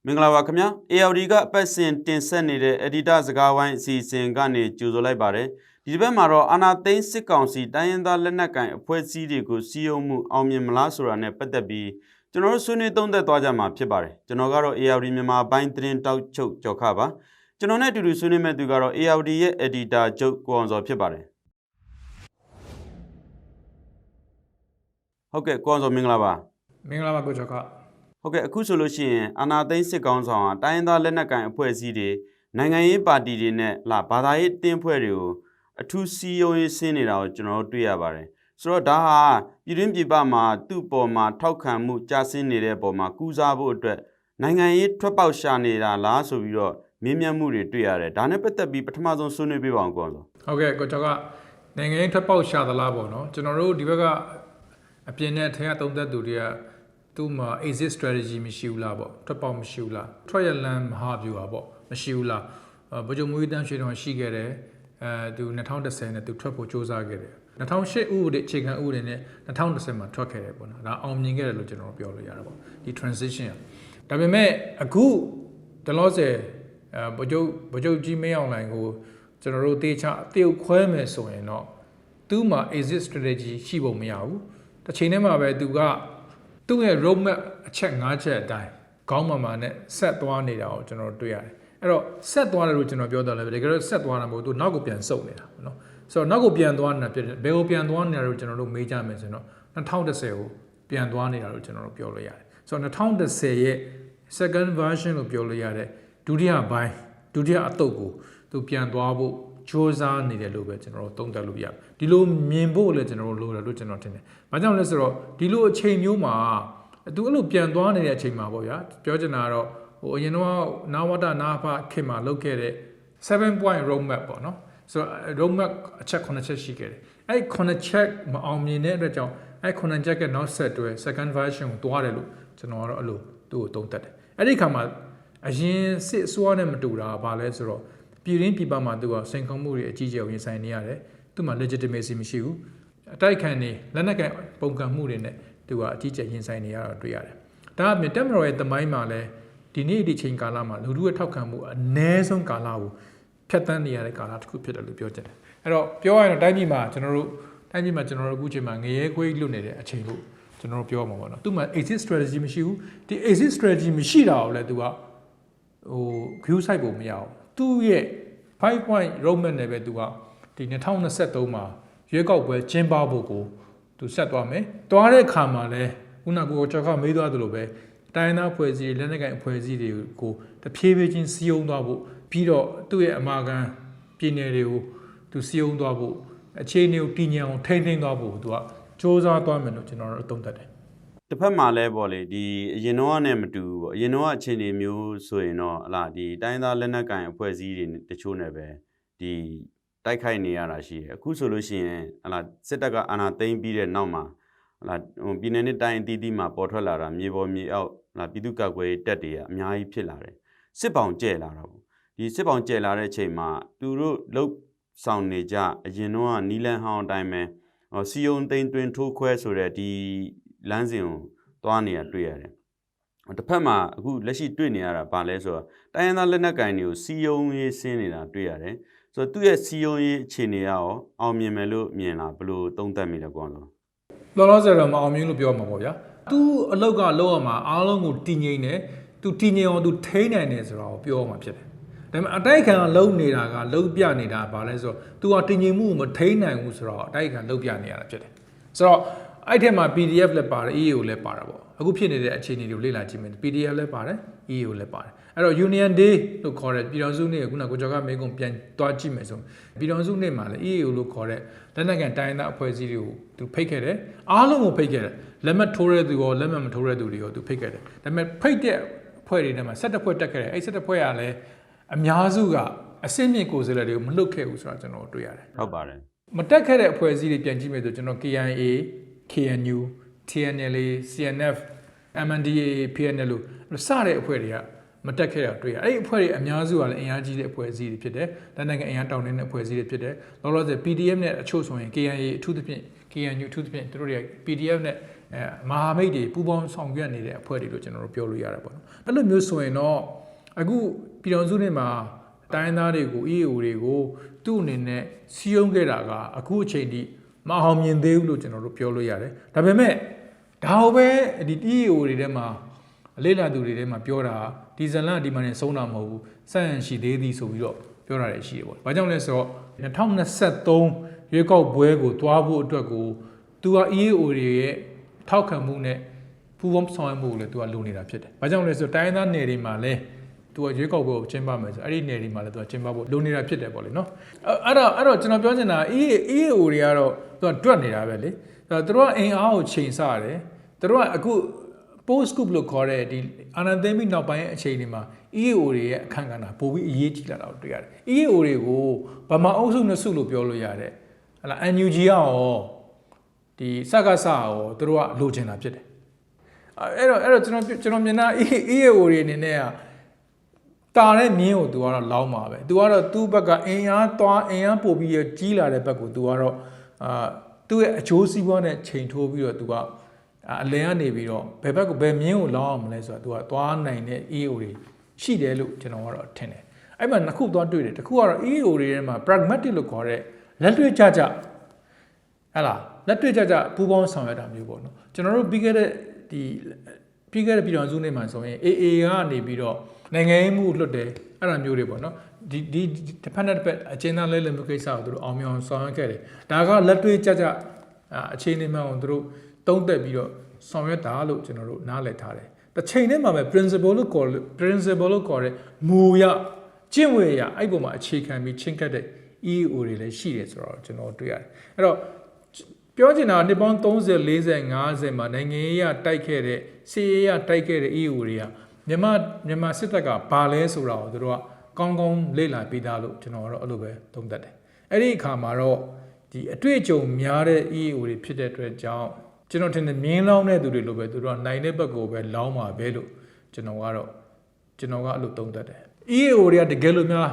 မင်္ဂလာပါခင်ဗျာ ALD ကအပတ်စဉ်တင်ဆက်နေတဲ့ Editor စကားဝိုင်းအစီအစဉ်ကနေကြိုဆိုလိုက်ပါတယ်ဒီတစ်ပတ်မှာတော့အာနာသိန်းစစ်ကောင်စီတိုင်းရင်းသားလက်နက်ကိုင်အဖွဲ့အစည်းတွေကိုစီယုံမှုအောင်မြင်မလားဆိုတာနဲ့ပတ်သက်ပြီးကျွန်တော်တို့ဆွေးနွေးသုံးသပ်သွားကြမှာဖြစ်ပါတယ်ကျွန်တော်ကတော့ ALD မြန်မာပိုင်းသတင်းတောက်ချုပ်ကြော်ခပါကျွန်တော်နဲ့အတူတူဆွေးနွေးမဲ့သူကတော့ ALD ရဲ့ Editor ချုပ်ကိုအောင်စောဖြစ်ပါတယ်ဟုတ်ကဲ့ကိုအောင်စောမင်္ဂလာပါမင်္ဂလာပါကိုကျော်ခဟုတ်ကဲ့အခုဆိုလို့ရှိရင်အာနာသိန်းစစ်ကောင်ဆောင်ဟာတိုင်းရင်းသားလက်နက်ကိုင်အဖွဲ့အစည်းတွေနိုင်ငံရေးပါတီတွေနဲ့ဘာသာရေးတင်းဖွဲ့တွေကိုအထူးစီယုံရေးဆင်းနေတာကိုကျွန်တော်တို့တွေ့ရပါတယ်ဆိုတော့ဒါဟာပြည်တွင်းပြည်ပမှာသူ့ပေါ်မှာထောက်ခံမှုကြားဆင်းနေတဲ့ပေါ်မှာကူးစားဖို့အတွက်နိုင်ငံရေးထွက်ပေါက်ရှာနေတာလားဆိုပြီးတော့မင်းမြတ်မှုတွေတွေ့ရတယ်ဒါနဲ့ပတ်သက်ပြီးပထမဆုံးဆွေးနွေးပေးပါအောင်ကောဆိုဟုတ်ကဲ့ကိုကျော်ကနိုင်ငံရေးထွက်ပေါက်ရှာသလားပေါ့နော်ကျွန်တော်တို့ဒီဘက်ကအပြင်နဲ့ထဲကသုံးသက်သူတွေကသူ့မှာ exit strategy မရှိဘူးလားပေါ့ထွက်ပေါက်မရှိဘူးလားထွက်ရလမ်းမဟာဗျူဟာပေါ့မရှိဘူးလားဗိုလ်ချုပ်မူကြီးတန်းရွှေတော်ရှိခဲ့တယ်သူ2010နဲ့သူထွက်ဖို့စ조사ခဲ့တယ်2008ဥပဒေအခြေခံဥပဒေနဲ့2010မှာထွက်ခဲ့တယ်ပေါ့နော်ဒါအောင်မြင်ခဲ့တယ်လို့ကျွန်တော်ပြောလို့ရတာပေါ့ဒီ transition ဒါပေမဲ့အခုတလောဆယ်ဗိုလ်ချုပ်ကြီးမင်းအောင်လှိုင်ကိုကျွန်တော်တို့တေချာအပြုတ်ခွဲမယ်ဆိုရင်တော့သူ့မှာ exit strategy ရှိဖို့မရဘူးတစ်ချိန်တည်းမှာပဲသူကသူ့ရဲ့ roadmap အချက်5ချက်အတိုင်းခေါင်းမာနဲ့ဆက်သွားနေတာကိုကျွန်တော်တွေ့ရတယ်အဲ့တော့ဆက်သွားတယ်လို့ကျွန်တော်ပြောတော့လည်းတကယ်တော့ဆက်သွားတာမဟုတ်သူနောက်ကိုပြန်ဆုတ်နေတာပေါ့နော်ဆိုတော့နောက်ကိုပြန်သွားနေတာဖြစ်တယ်ဘယ်ကိုပြန်သွားနေတာလို့ကျွန်တော်တို့မေးကြမယ်ဆိုတော့2010ကိုပြန်သွားနေတာလို့ကျွန်တော်တို့ပြောလို့ရတယ်ဆိုတော့2010ရဲ့ second version လို့ပြောလို့ရတဲ့ဒုတိယပိုင်းဒုတိယအတုပ်ကိုသူပြန်သွားဖို့စ조사နေတယ်လို့ပဲကျွန်တော်တို့သုံးသပ်လို့ရတယ်ဒီလိုမြင်ဖို့လည်းကျွန်တော်တို့လိုတယ်လို့ကျွန်တော်ထင်တယ်။ဘာကြောင့်လဲဆိုတော့ဒီလိုအချိန်မျိုးမှာသူအဲ့လိုပြန်သွားနေတဲ့အချိန်မှာပေါ့ဗျာပြောချင်တာကတော့အရင်တော့နာဝတနာဖခင်မှာလုပ်ခဲ့တဲ့7 point roadmap ပေါ့နော်ဆိုတော့ roadmap အချက်9ချက်ရှိခဲ့တယ်။အဲ့9ချက်မအောင်မြင်တဲ့အတွက်ကြောင့်အဲ့9ချက်ကနောက်ဆက်တွဲ second version ကိုတွားတယ်လို့ကျွန်တော်ကတော့အဲ့လိုသူ့ကိုသုံးသပ်တယ်။အဲ့ဒီခါမှာအရင်စစ်အစိုးရနဲ့မတူတာဘာလဲဆိုတော့ပြည်ရင်းပြည်ပမှာသူကစိန်ခေါ်မှုတွေအကြီးကျယ်ဝင်ဆိုင်နေရတယ်သူ့မှာ legitimacy မရှိဘူးအတိုက်ခံနေလက်နက်ကပုံကံမှုတွေနဲ့သူကအကြီးကျယ်ရင်ဆိုင်နေရတာတွေ့ရတယ်ဒါအပြင်တက်မတော်ရဲ့တမိုင်းမှာလည်းဒီနေ့ဒီချိန်ကာလမှာလူထုရဲ့ထောက်ခံမှုအနည်းဆုံးကာလကိုဖြတ်သန်းနေရတဲ့ကာလတစ်ခုဖြစ်တယ်လို့ပြောချင်တယ်အဲ့တော့ပြောရရင်တော့တိုင်းပြည်မှာကျွန်တော်တို့အခုချိန်မှာငရဲခွေးလွတ်နေတဲ့အချိန်လို့ကျွန်တော်တို့ပြောမှာပေါ့နော်သူ့မှာ exit strategy မရှိဘူးဒီ exit strategy မရှိတာကိုလည်းသူကview site ပုံမရအောင်သူ့ရဲ့5 point roadmap နဲ့ပဲသူကဒီ2023မှာရွေးကောက်ပွဲကျင်းပဖို့ကိုသူဆက်သွားမယ်။သွားတဲ့အခါမှာလည်းခုနကကိုကျော်ခမေးသွားသလိုပဲတိုင်းသားဖွဲ့စည်းလက်နက်ကိုင်အဖွဲ့အစည်းတွေကိုတဖြည်းဖြည်းချင်းစီယုံသွားဖို့ပြီးတော့သူ့ရဲ့အမာခံပြည်နယ်တွေကိုသူစီယုံသွားဖို့အခြေအနေကိုတည်ငြိမ်အောင်ထိန်းသိမ်းသွားဖို့သူကစ조사သွားမယ်လို့ကျွန်တော်တို့သုံးသပ်တယ်။တစ်ဖက်မှာလည်းပေါ့လေဒီအရင်တော့နဲ့မတူဘူးပေါ့အရင်တော့အခြေအနေမျိုးဆိုရင်တော့ဒီတိုင်းသားလက်နက်ကိုင်အဖွဲ့အစည်းတွေတချို့နဲ့ပဲဒီတိုက်ခိုက်နေရတာရှိတယ်အခုဆိုလို့ရှိရင်စစ်တပ်ကအာဏာသိမ်းပြီးတဲ့နောက်မှာပြည်내နဲ့တိုင်းအသီးသီးမှာပေါ်ထွက်လာတာမြေပေါ်မြေအောက်ပြည်သူ့ကာကွယ်ရေးတပ်တွေကအများကြီးဖြစ်လာတယ်စစ်ပောင်ကျဲလာတာပေါ့ဒီစစ်ပောင်ကျဲလာတဲ့အချိန်မှာသူတို့လှုပ်ဆောင်နေကြအရင်တော့နီလန်ဟောင်းအတိုင်းပဲစီယုံသိန်းတွင်ထိုးခွဲဆိုတဲ့ဒီလမ်းစဉ်ကိုသွားနေရတွေ့ရတယ်တစ်ဖက်မှာအခုလက်ရှိတွေ့နေရတာဘာလဲဆိုတော့တိုင်းရင်းသားလက်နက်ကိုင်တွေကိုစီယုံရေးဆင်းနေတာတွေ့ရတယ်ဆိုတော့သူ့ရဲ့စီယုံရေးအခြေအနေရောအောင်မြင်မယ်လို့မြင်လားဘယ်လိုသုံးသပ်မိလဲကွာဆိုလောလောဆယ်တော့မအောင်မြင်လို့ပြောမှာပေါ့ဗျာသူအလောက်ကလောက်ရမှာအားလုံးကိုတည်ငြိမ်တယ်သူတည်ငြိမ်အောင်သူထိန်းနိုင်တယ်ဆိုတာကိုပြောမှာဖြစ်တယ်ဒါပေမဲ့အတိုက်ခံလုံနေတာကလုံပြနေတာဘာလဲဆိုတော့သူကတည်ငြိမ်မှုကိုမထိန်းနိုင်ဘူးဆိုတော့အတိုက်ခံလုံပြနေရတာဖြစ်တယ်ဆိုတော့အဲ့ထက်မှာ PDF လည်းပါတယ် EAO လည်းပါတာပေါ့အခုဖြစ်နေတဲ့အခြေအနေတွေကိုလေ့လာကြည့်မယ် PDF လည်းပါတယ် EAO လည်းပါတယ်အဲ့တော့ Union Day လို့ခေါ်တဲ့ပြည်တော်စုနေ့ကခုနကကိုကျော်ကမေးကုန်ပြန်တွားကြည့်မယ်ဆိုပြည်တော်စုနေ့မှာလည်း EAO လို့ခေါ်တဲ့လက်နက်ကန်တိုင်းသားအဖွဲ့အစည်းတွေကိုသူဖိတ်ခဲ့တယ်အားလုံးကိုဖိတ်ခဲ့တယ်လက်မှတ်ထိုးတဲ့သူရောလက်မှတ်မထိုးတဲ့သူတွေရောသူဖိတ်ခဲ့တယ်ဒါပေမဲ့ဖိတ်တဲ့အဖွဲ့တွေထဲမှာ17ဖွဲ့တက်ခဲ့တယ်အဲ့17ဖွဲ့ကလည်းအများစုကအစင်းမြင့်ကိုယ်စားလှယ်တွေကိုမလွတ်ခဲ့ဘူးဆိုတာကျွန်တော်တွေ့ရတယ်ဟုတ်ပါတယ်မတက်ခဲ့တဲ့အဖွဲ့အစည်းတွေပြန်ကြည့်မယ်ဆိုကျွန်တော် KIA KNU TNLA CNF MNDAA PNL လို့စတဲ့အဖွဲ့တွေကမတက်ခဲ့တာတွေ့ရအဲ့ဒီအဖွဲ့တွေအများစုကလည်းအင်အားကြီးတဲ့အဖွဲ့အစည်းတွေဖြစ်တယ်။နိုင်ငံအင်အားတောင်းနေတဲ့အဖွဲ့အစည်းတွေဖြစ်တယ်။လောလောဆယ် PDF နဲ့အချို့ဆိုရင် KIA အထူးသဖြင့် KNU အထူးသဖြင့်တို့တွေက PDF နဲ့ မဟာမိတ်တွေပူးပေါင်းဆောင်ရွက်နေတဲ့အဖွဲ့တွေလို့ကျွန်တော်တို့ပြောလို့ရတယ်ပေါ့နော်အဲ့လိုမျိုးဆိုရင်တော့အခုပြည်တော်စုတွေမှာတိုင်းသားတွေကို EAO တွေကိုသူ့အနေနဲ့စီးရုံးခဲ့တာကအခုအချိန်ထိမအောင်မြင်သေးဘူးလို့ကျွန်တော်တို့ပြောလို့ရတယ်ဒါပေမဲ့ဒါဟိုပဲဒီ EAO တွေထဲမှာလေ့လာသူတွေထဲမှာပြောတာဒီဇလန်ဒီမှာနေဆုံးတာမဟုတ်ဘူးစက်ရန်ရှိသေးသည်ဆိုပြီးတော့ပြောတာလည်းရှိတယ်ပေါ့ဘာကြောင့်လဲဆိုတော့2023ရွေးကောက်ပွဲကိုတွားဖို့အတွက်ကိုသူက EAO တွေရဲ့ထောက်ခံမှုနဲ့ပူးပေါင်းဆောင်ရွက်မှုကိုလည်းသူကလိုနေတာဖြစ်တယ်ဘာကြောင့်လဲဆိုတော့တိုင်းသားနယ်တွေမှာလည်းသူကရွေးကောက်ပွဲကိုကျင်းပမယ်ဆိုအဲ့ဒီနယ်တွေမှာလည်းသူကကျင်းပဖို့လိုနေတာဖြစ်တယ်ပေါ့လေနော်အဲ့တော့ကျွန်တော်ပြောချင်တာ EAO တွေကတော့သူကတွက်နေတာပဲလေသူတို့ကအင်အားကိုချိန်ဆရတယ်သူတို့ကအခု post scoop လို့ခေါ်တဲ့ဒီအာဏာသိမ်းပြီးနောက်ပိုင်းအချိန်တွေမှာ EAO တွေရဲ့အခန့်ကဏ္ဍပိုပြီးအရေးကြီးလာတာကိုတွေ့ရတယ် EAO တွေကိုဗမာအုပ်စုနဲ့စုလို့ပြောလို့ရတယ်ဟလာ NUG ရောဒီစကားစရောသူတို့ကလိုချင်တာဖြစ်တယ်အဲ့တော့ကျွန်တော်မြင်တာ EAO တွေအနေနဲ့ကတာတဲ့မြင်းကိုသူကတော့လောင်းမှာပဲသူကတော့သူ့ဘက်ကအင်အားပို့ပြီးကြီးလာတဲ့ဘက်ကိုသူကတော့သူ့ရဲ့အချိုးစီးပွားနဲ့ချိန်ထိုးပြီးတော့သူကအလယ်ကနေပြီးတော့ဘယ်ဘက်ကိုဘယ်မြင်းကိုလောင်းအောင်မလဲဆိုတော့သူကသွားနိုင်တဲ့ EAO တွေရှိတယ်လို့ကျွန်တော်ကတော့ထင်တယ်အဲ့မှာနှစ်ခုသွားတွေ့တယ်တစ်ခုကတော့ EAO တွေထဲမှာ pragmatic လို့ခေါ်တဲ့လက်တွေ့ကြဟဲ့လားလက်တွေ့ကြပူးပေါင်းဆောင်ရွက်တာမျိုးပေါ့နော်ကျွန်တော်တို့ပြီးခဲ့တဲ့ပြည်တော်စုနေမှာဆိုရင် AA ကနေပြီးတော့နိုင်ငံရေးမှုလွတ်တယ်အဲ့ဒါမျိုးတွေပေါ့နော်ဒီတစ်ဖက်နဲ့တစ်ဖက်အချင်းသားလဲမှုကိစ္စကိုသူတို့အောင်မြင်အောင်ဆောင်ရွက်ခဲ့တယ်ဒါကလက်တွေ့ကြအခြေအနေမှန်ကိုသူတို့သုံးသက်ပြီးတော့ဆောင်ရွက်တာလို့ကျွန်တော်တို့နားလည်ထားတယ်တစ်ချိန်တည်းမှာပဲ principle လို့ခေါ်တဲ့မူရကျင့်ဝတ်ရအဲ့ပုံမှာအခြေခံပြီးချင်းကပ်တဲ့ EAO တွေလည်းရှိတယ်ဆိုတော့ကျွန်တော်တွေ့ရတယ်အဲ့တော့ပြောချင်တာနှစ်ပေါင်း30 40 50မှာနိုင်ငံရေးရတိုက်ခဲ့တဲ့စီးရေးရတိုက်ခဲ့တဲ့ EAO တွေကမြန်မာစစ်တပ်ကဘာလဲဆိုတာကိုသူတို့ကကောင်းကောင်းလေ့လာပြီးသားလို့ကျွန်တော်ကတော့အဲ့လိုပဲသုံးသပ်တယ်အဲ့ဒီအခါမှာတော့ဒီအတွေ့အကြုံများတဲ့ EAO တွေဖြစ်တဲ့အတွက်ကြောင့်ကျွန်တော်ထင်တယ်မြင်းလောင်းတဲ့သူတွေလိုပဲသူတို့ကနိုင်တဲ့ဘက်ကိုပဲလောင်းမှာပဲလို့ကျွန်တော်ကအဲ့လိုသုံးသပ်တယ် EAO တွေကတကယ်လို့များ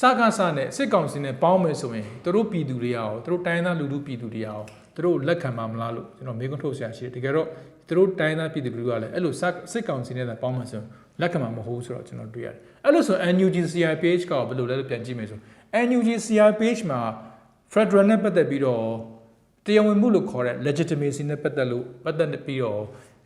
စကားစနဲ့စစ်ကောင်စီနဲ့ပေါင်းမယ်ဆိုရင်သူတို့ပြည်သူတွေရောသူတို့တိုင်းသားလူထုပြည်သူတွေရောသူတို့လက်ခံမှာမလားလို့ကျွန်တော်မေးခွန်းထုတ်ဆရာရှိတယ်တကယ်တော့သူတို့တိုင်းသားပြည်သူတွေကလည်းအဲ့လိုစစ်ကောင်စီနဲ့ပေါင်းမှဆိုလက်ခံမှာမဟုတ်ဆိုတော့ကျွန်တော်တွေ့ရတယ်အဲ့လိုဆို NUG CRPH ကဘယ်လိုလဲပြန်ကြည့်မယ်ဆို NUG CRPH မှာ Federal နဲ့ပတ်သက်ပြီးတော့တရားဝင်မှုလို့ခေါ်တဲ့ legitimacy နဲ့ပတ်သက်ပြီးတော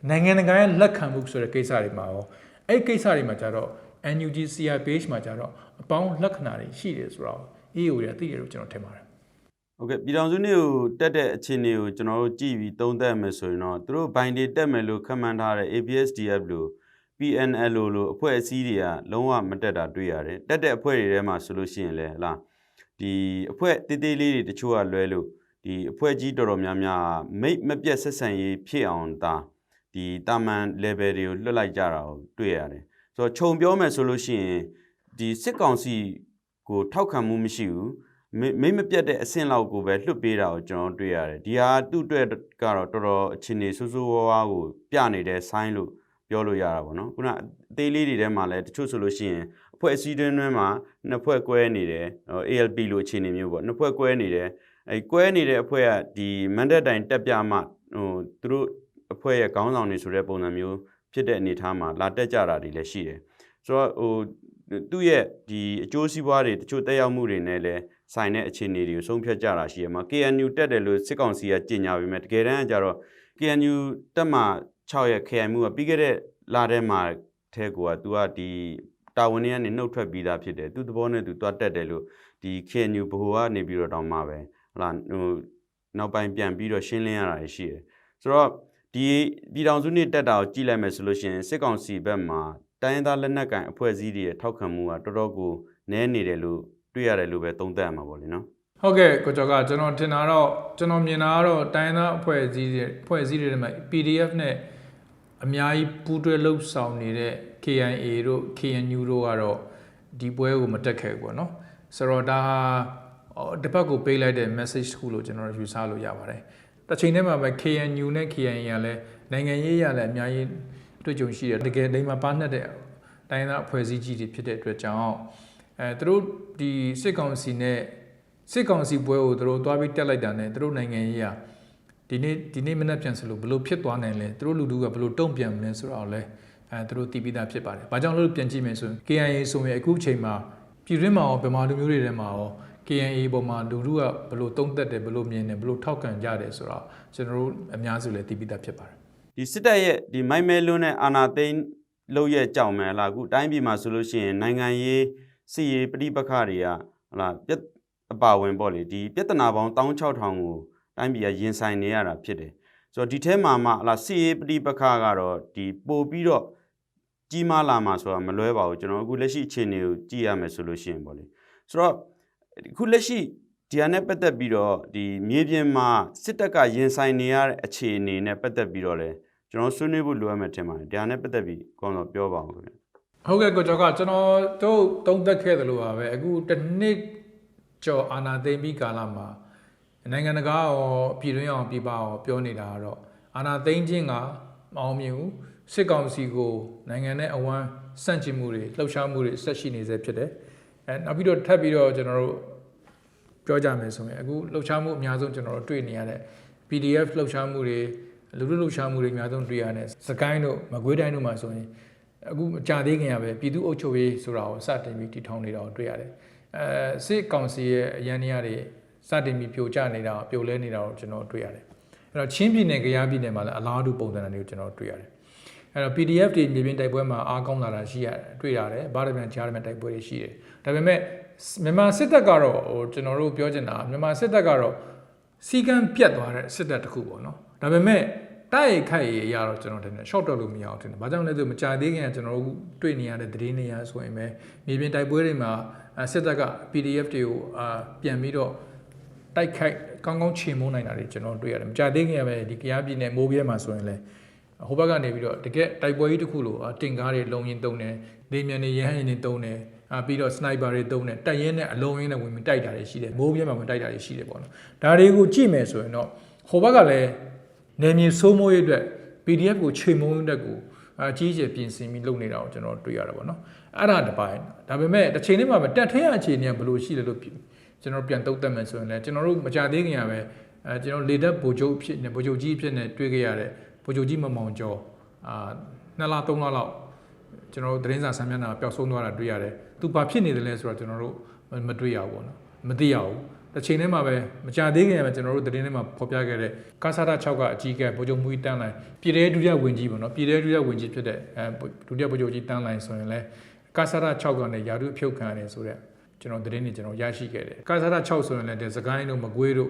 ့နိုင်ငံတကာရဲ့လက်ခံမှုဆိုတဲ့ကိစ္စတွေမှာရောအဲ့ကိစ္စတွေမှာကြတော့ NUG CRPH မှာကြတော့အပေါင်းလက္ခဏာတွေရှိတယ်ဆိုတော့ EAO တွေသိတယ်လို့ကျွန်တော်ထင်ပါတယ်ဟုတ်ကဲ့ပြည်ထောင်စုနေ့ကိုတက်တဲ့အခြေအနေကိုကျွန်တော်တို့ကြည့်ပြီးသုံးသပ်မယ်ဆိုရင်တော့သူတို့ဘိုင်းတွေတက်မယ်လို့ခန့်မှန်းထားတဲ့ ABSDF လို့ PNLO လို့အဖွဲ့အစည်းတွေကလုံးဝမတက်တာတွေ့ရတယ်တက်တဲ့အဖွဲ့တွေထဲမှာဆိုလို့ရှိရင်လည်းဟလားဒီအဖွဲ့တေးသေးလေးတွေတချို့ကလွဲလို့ဒီအဖွဲ့ကြီးတော်တော်များများမိတ်မပြတ်ဆက်ဆံရေးဖြစ်အောင်ဒီတာမန် level တွေကိုလွှတ်လိုက်ကြတာကိုတွေ့ရတယ်ဆိုတော့ခြုံပြောမယ်ဆိုလို့ရှိရင်ဒီစစ်ကောင်စီကိုထောက်ခံမှုမရှိဘူးမိမပြတ်တဲ့အဆင့်လောက်ကိုပဲလွတ်ပေးတာကိုကျွန်တော်တွေ့ရတယ်ဒီဟာသူ့အတွက်ကတော့တော်တော်အခြေအနေဆိုးဆိုးဝါးဝါးကိုပြနေတဲ့ဆိုင်းလို့ပြောလို့ရတာပေါ့နော်ခုနအသေးလေးတွေထဲမှာလည်းတချို့ဆိုလို့ရှိရင်အဖွဲ့အစည်းတွင်းမှာနှစ်ဖွဲ့ကွဲနေတယ် ALP လို့အခြေအနေမျိုးပေါ့နှစ်ဖွဲ့ကွဲနေတယ်ကွဲနေတဲ့အဖွဲ့ကဒီမန်ဒတ်တိုင်တက်ပြမှသူတို့အဖွဲ့ရဲ့ခေါင်းဆောင်တွေဆိုတဲ့ပုံစံမျိုးဖြစ်တဲ့အနေအထားမှာလာတက်ကြတာတွေလည်းရှိတယ်ဆိုတော့သူ့ရဲ့ဒီအကျိုးစီးပွားတွေတချို့တက်ရောက်မှုတွေနဲ့လည်းဆိုင်တဲ့အခြေအနေတွေကိုဆုံးဖြတ်ကြတာရှိရမှာ KNU တက်တယ်လို့စစ်ကောင်စီကကြေညာပြီးမြဲတကယ်တမ်းကျတော့ KNU တက်မှ6ရက် KI မှုကပြီးခဲ့တဲ့လထဲမှာထဲကသူကဒီတာဝန်တွေကနေနှုတ်ထွက်ပြီးသားဖြစ်တယ်သူသဘောနဲ့သူတွားတက်တယ်လို့ဒီ KNU ဘိုကနေပြီးတော့တောင်းမှာပဲဟလာနောက်ပိုင်းပြန်ပြီးတော့ရှင်းလင်းရတာရှိတယ်ဆိုတော့ဒီပြည်ထောင်စုနေ့တက်တာကိုကြည့်လိုက်မယ်ဆိုလို့ရှိရင်စစ်ကောင်စီဘက်မှာတိုင်းသားလက်နက်ကိုင်အဖွဲ့အစည်းတွေရဲ့ထောက်ခံမှုကတော်တော်ကိုနည်းနေတယ်လို့တွေ့ရတယ်လို့ပဲသုံးသပ်ရမှာပေါ့လေနော်ဟုတ်ကဲ့ကိုကျော်ကကျွန်တော်ထင်တာတော့ကျွန်တော်မြင်တာကတော့တိုင်းသားအဖွဲ့အစည်းတွေထဲမှာ PDF နဲ့အများကြီးပူးတွဲလှုပ်ဆောင်နေတဲ့ KIA တို့ KNU တို့ကတော့ဒီပွဲကိုမတက်ခဲ့ဘူးပေါ့နော်ဆိုတော့ဒါဟာတစ်ပတ်ကိုပေးလိုက်တဲ့ message တစ်ခုလို့ကျွန်တော်ယူဆလို့ရပါတယ်တစ်ချိန်တည်းမှာပဲ KNU နဲ့ KIA ကလည်းနိုင်ငံရေးရလည်းအများကြီးတွေ့ကြုံရှိတယ်တကယ်လိမ္မာပါနှက်တဲ့တိုင်းသားအဖွဲ့အစည်းကြီးတွေဖြစ်တဲ့အတွက်ကြောင့်သူတို့ဒီစစ်ကောင်စီပွဲကိုသူတို့တွားပြီးတက်လိုက်တာနဲ့သူတို့နိုင်ငံရေးရ ဒီနေ့မနေ့ပြန်ဆိုလို့ဘလို့ဖြစ်သွားနိုင်လဲသူတို့လူထုကဘလို့တုံ့ပြန်မလဲဆိုတော့လဲသူတို့တီးပြီးသားဖြစ်ပါတယ်။ဘာကြောင့်လို့ပြန်ကြည့်မယ်ဆိုရင် KIA ဆိုရင်အခုအချိန်မှာပြည်တွင်းမှာရောဗမာလူမျိုးတွေထဲမှာရော KIA ပေါ်မှာလူထုကဘလို့တုံ့တက်တယ်ဘလို့မြင်တယ်ဘလို့ထောက်ခံကြတယ်ဆိုတော့ကျွန်တော်တို့အများစုလည်းတီးပြီးသားဖြစ်ပါတယ်။ဒီစစ်တပ်ရဲ့ဒီမိုက်မဲလွန်းတဲ့အာဏာသိမ်းလို့ရဲ့ကြောင်မယ်လားအခုတိုင်းပြည်မှာဆိုလို့ရှိရင်နိုင်ငံရေးစစ်ရေးပဋိပက္ခတွေကအပါဝင်ပေါ့လေဒီပြဿနာပေါင်း16000ကိုတိုင်းပြည်ကရင်ဆိုင်နေရတာဖြစ်တယ်ဆိုတော့ဒီထဲမှာမှစစ်ရေးပဋိပက္ခကတော့ဒီပို့ပြီးတော့ကြီးမားလာမှာဆိုတာမလွဲပါဘူးကျွန်တော်အခုလက်ရှိအခြေအနေကိုကြည့်ရမယ်ဆိုလို့ရှိရင်ပေါ့လေဆိုတော့အခုလက်ရှိဒီဟာနဲ့ပတ်သက်ပြီးတော့ဒီမြေပြင်မှာစစ်တပ်ကရင်ဆိုင်နေရတဲ့အခြေအနေနဲ့ပတ်သက်ပြီးတော့လဲကျွန်တော်ဆွေးနွေးဖို့လိုအပ်မယ်ထင်ပါတယ်ဒါနဲ့ပတ်သက်ပြီးကောင်းတော့ပြောပါဦးခင်ဗျဟုတ်ကဲ့ကိုကျော်ကကျွန်တော်တို့သုံးသပ်ခဲ့သလိုပါပဲအခုတစ်နှစ်ကျော်အာဏာသိမ်းပြီးကာလမှာနိုင်ငံတကာရောပြည်တွင်းအောင်ပြည်ပအောင်ပြောနေတာကတော့အာဏာသိမ်းခြင်းကမအောင်မြင်ဘူးစစ်ကောင်စီကိုနိုင်ငံနဲ့အဝမ်းစန့်ကျင်မှုတွေလှုပ်ရှားမှုတွေဆက်ရှိနေစေဖြစ်တယ်နောက်ပြီးတော့ထပ်ပြီးတော့ကျွန်တော်တို့ပြောကြမယ်ဆိုရင်အခုလှုပ်ရှားမှုအများဆုံးကျွန်တော်တို့တွေ့နေရတဲ့ PDF လှုပ်ရှားမှုတွေလူလူလှုပ်ရှားမှုတွေအများဆုံးတွေ့ရတဲ့စကိုင်းတို့မကွေးတိုင်းတို့မှာဆိုရင်အခုကြာသေးခင်ရပဲပြည်သူ့အုပ်ချုပ်ရေးဆိုတာကိုစတင်ပြီးတည်ထောင်နေတာကိုတွေ့ရတယ်စစ်ကောင်စီရဲ့အရန်တရားတွေစတင်ပြီးပြိုကျနေတာပြိုလဲနေတာကိုကျွန်တော်တွေ့ရတယ်အဲ့တော့ချင်းပြည်နယ်ကယားပြည်နယ်မှာလည်းအလားတူပုံစံတွေကိုကျွန်တော်တွေ့ရတယ်အဲ့တော့ PDF တွေမြေပြင်တိုက်ပွဲမှာအားကောင်းလာတာရှိရတယ်တွေ့ရတယ်ဗားတပြန်ကြားရမယ့်တိုက်ပွဲတွေရှိတယ်ဒါပေမဲ့မြန်မာစစ်တပ်ကတော့ကျွန်တော်တို့ပြောချင်တာမြန်မာစစ်တပ်ကတော့စီကံပြတ်သွားတဲ့စစ်တပ်တစ်ခုပေါ့နော်ဒါပေမဲ့တိုက်ရိုက်ခိုက်ရတော့ကျွန်တော်ထင်တယ် short တော့လို့မရအောင်ထင်တယ်ဘာကြောင့်လဲဆိုမကြာသေးခင်ကကျွန်တော်တို့တွေ့နေရတဲ့သတင်းတွေရဆိုရင်ပဲမြေပြင်တိုက်ပွဲတွေမှာစစ်တပ်က PDF တွေကိုပြန်ပြီးတော့တိုက်ခိုက်ကောင်းကောင်းချေမှုန်းနိုင်တာတွေကျွန်တော်တွေ့ရတယ်မကြာသေးခင်ကပဲဒီကယားပြည်နယ်မိုးပြဲမှာဆိုရင်လည်းဟိုဘက်ကနေပြီးတော့တကယ်တိုက်ပွဲကြီးတစ်ခုလို့တင်ကားတွေလုံရင်တုံးတယ်လေမြန်တွေရဟန်းရင်တွေတုံးတယ်ပြီးတော့ sniper တွေတုံးတယ်တိုက်ရဲနဲ့အလုံးရင်းနဲ့ဝင်ပြီးတိုက်တာတွေရှိတယ်မိုးပြဲမှာဝင်တိုက်တာတွေရှိတယ်ပေါ့နော်ဒါတွေကိုကြည့်မယ်ဆိုရင်တော့ဟိုဘက်ကလည်းနေမြေစိုးမိုးရေးအတွက် PDF ကိုချေမှုန်းတဲ့ကိုအကြီးအကျယ်ပြင်ဆင်ပြီးလုပ်နေတာကိုကျွန်တော်တွေ့ရတာပေါ့နော်အဲ့ဒါတပိုင်းဒါပေမဲ့တစ်ချိန်လေးမှာပဲတက်ထဲအခြေအနေကဘယ်လိုရှိလဲလို့ကျွန်တော်ပြန်တုံ့တက်မယ်ဆိုရင်လည်းကျွန်တော်တို့မကြသေးခင်ရပဲကျွန်တော်လေတပ်ဗိုလ်ချုပ်ဖြစ်နေဗိုလ်ချုပ်ကြီးဖြစ်နေတွေ့ခဲ့ရတဲ့ဗိုလ်ချုပ်ကြီးမမောင်ကျော်2လ3လလောက်ကျွန်တော်တို့သတင်းစာဆမ်းမျက်နှာပျောက်ဆုံးသွားတာတွေ့ရတယ်သူဘာဖြစ်နေတယ်လဲဆိုတော့ကျွန်တော်တို့မတွေ့ရဘူးပေါ့နော်မသိရဘူးတစ်ချိန်ထဲမှာပဲမကြသေးခင်ရပဲကျွန်တော်တို့သတင်းထဲမှာဖော်ပြခဲ့တဲ့ကာဆာတာ6ကအကြီးကဲဗိုလ်ချုပ်မှုကြီးတန်းလိုက်ပြည်ထဲဒုတိယဝင်ကြီးပေါ့နော်ပြည်ထဲဒုတိယဝင်ကြီးဖြစ်တဲ့ဒုတိယဗိုလ်ချုပ်ကြီးတန်းလိုက်ဆိုရင်လည်းကာဆာတာ6ကနေယာတုအဖြုတ်ခံရတယ်ဆိုတဲ့ကျွန်တော်သတင်းတွေကျွန်တော်ရရှိခဲ့တယ်ကာဆာတာ6ဆိုရင်လည်းစကိုင်းတို့မကွေးတို့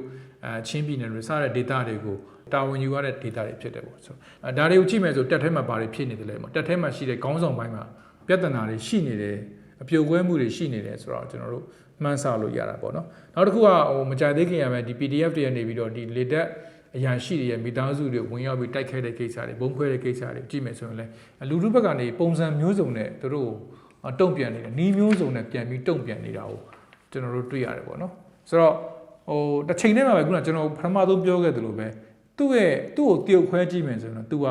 ချင်းပြည်နယ်တွေစတဲ့ဒေသတွေကိုတာဝန်ယူရတဲ့ဒေသတွေဖြစ်တယ်ပေါ့ဆိုဒါတွေကိုကြည့်မယ်ဆိုတက်ထဲမှာဘာတွေဖြစ်နေတယ်လဲပေါ့တက်ထဲမှာရှိတဲ့ခေါင်းဆောင်ပိုင်းမှာပြဿနာတွေရှိနေတယ်အပြုတ်ကွဲမှုတွေရှိနေတယ်ဆိုတော့ကျွန်တော်တို့မှန်းဆလို့ရတာပေါ့နော်နောက်တစ်ခုကမကြသေးခင်ရမယ်ဒီ PDF တွေကနေပြီးတော့ဒီလေတက်အရာရှိတွေရဲ့မိသားစုတွေဝင်ရောက်ပြီးတိုက်ခိုက်တဲ့ကိစ္စတွေဘုံခွဲတဲ့ကိစ္စတွေကြည့်မယ်ဆိုရင်လည်းလူထုဘက်ကနေပုံစံမျိုးစုံနဲ့သူတို့တုံ့ပြန်နေတယ်နီးမျိုးစုံနဲ့ပြန်ပြီးတုံ့ပြန်နေတာကိုကျွန်တော်တို့တွေ့ရတယ်ပေါ့နော်ဆိုတော့တစ်ချိန်တည်းမှာပဲခုနကျွန်တော်ပထမဆုံးပြောခဲ့သလိုပဲသူ့ကိုတရုတ်ခွဲကြည့်မယ်ဆိုရင်သူဟာ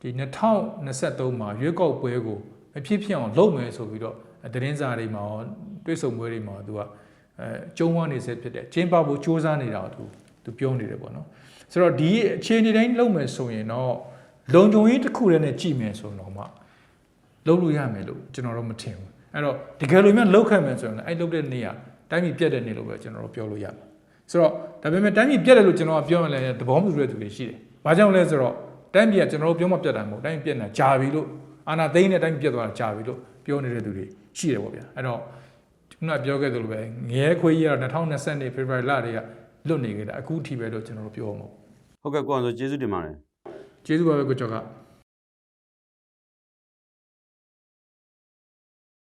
ဒီ2023မှာရွေးကောက်ပွဲကိုမဖြစ်ဖြစ်အောင်လုပ်မယ်ဆိုပြီးတော့သတင်းစာတွေမှာတွဲဆုံပွဲတွေမှာသူကကျုံးဝနေစေဖြစ်တယ်ကျင်းပဖို့စ조사နေတာကိုသူပြောနေတယ်ပေါ့နော်ဆိုတော့ဒီအခြေအနေတိုင်းလုပ်မယ်ဆိုရင်တော့လုံခြုံရေးတစ်ခုတည်းနဲ့ကြည့်မယ်ဆိုတော့မှလုပ်လို့ရမယ်လို့ကျွန်တော်တို့မထင်ဘူးအဲ့တော့တကယ်လို့များလောက်ခတ်မယ်ဆိုရင်အဲ့လုပ်တဲ့နေ့ကတိုင်းပြည်ပြတ်တဲ့နေ့လို့ပဲကျွန်တော်တို့ပြောလို့ရတယ်ဆိုတော့ဒါပေမဲ့တိုင်းပြည်ပြတ်တယ်လို့ကျွန်တော်ကပြောရင်လည်းသဘောမတူတဲ့သူတွေရှိတယ်ဘာကြောင့်လဲဆိုတော့တိုင်းပြည်ကကျွန်တော်တို့ပြောမှပြတ်တာမဟုတ်တိုင်းပြည်ပြတ်နေတာကြာပြီလို့အာဏာသိမ်းတဲ့တိုင်းပြည်ပြတ်သွားတာကြာပြီလို့ပြောနေတဲ့သူတွေရှိတယ်ပေါ့ဗျာအဲ့တော့ခုနပြောခဲ့သလိုပဲငရဲခွေးကြီးကတော့2020ဖေဖော်ဝါရီလတွေကလွတ်နေခဲ့တာအခုထိပဲလို့ကျွန်တော်တို့ပြောမှာဟုတ်ကဲ့ကိုအောင်ဆိုကျေးဇူးတင်ပါတယ်ကျေးဇူးပါပဲကိုကျော်က